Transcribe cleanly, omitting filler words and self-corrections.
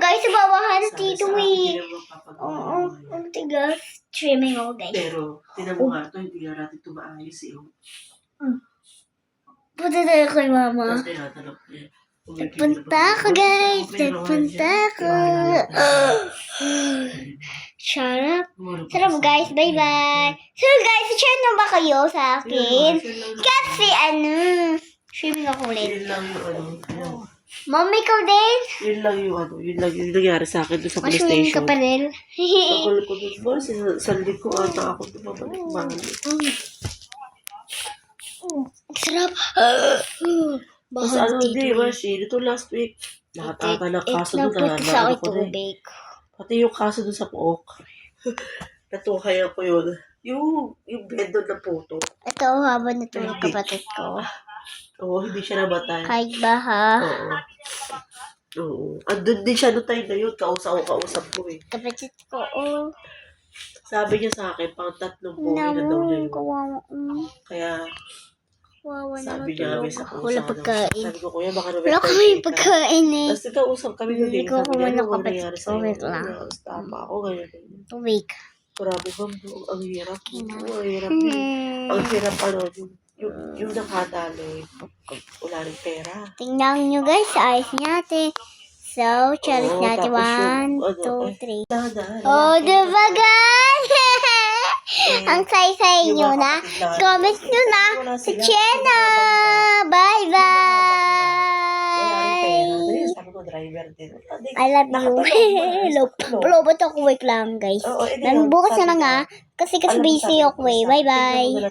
guys, sa bawahan na Sabi dito sa akin, eh. hindi naman papagawa Oo, mo yan. ang tigas. Trimming ako guys. Pero, tinan mo nga ito, hindi nga natin ito maayos eh. Punta tayo kay mama. Tapos tinatanong niya. Nagpunta ako guys. Nagpunta ako. Shut up. Sarap guys. Bye-bye. So guys, share na ba kayo sa akin? Kasi swimming ako ulit. Yun lang yung Mommy ko din. yun lang yung nangyari sa akin doon sa police Swimming ka station. pa rin. Pagkul ko doon ba, sa lig ko ata ako bumabalik. Sarap. Kasi ano, di ba, dito last week, lahat ata ng kaso doon na Nagpunta sa ano akin ko na eh. tubig. Pati yung kaso doon sa Pook. Natuhay ako yun. Yung bed doon na puto. Ito, habang natulog kapatid ko. Oo, hindi siya nabatay. Kahit ba ha? Oo. Andun din siya noong time na yun. Kausap ko eh. Kapatid ko, oh. Sabi niya sa akin, pang 3 buhay na daw niya yun. Kawawa. Kaya, Kawawa naman sabi niya kami sa tulog. Wala pagkain. Sabi ko, kuya, baka naman Wala kami pagkain eh. Tapos nagkausap kami nun Hindi eh. ko Sabi niya, kumain ng ano kapatid nangyari ko, sa'yo? wait lang. Tapos tama ako, ganyan. Tubig. Grabe ba, ang hirap. Ang hirap din. Ang hirap yung nakadali. Wala rin pera. Tingnan nyo guys, ayos natin. So, challenge Oo, natin. tapos 1, 2, 3. Dahan-dahan. Oh, diba guys? Ang say-say nyo na. Comment nyo na sa channel. Bye-bye. Sabi ko, driver din. I love you. Lobot ako, wait lang guys. Bukas na lang ha. Kasi busy ako eh. Bye-bye.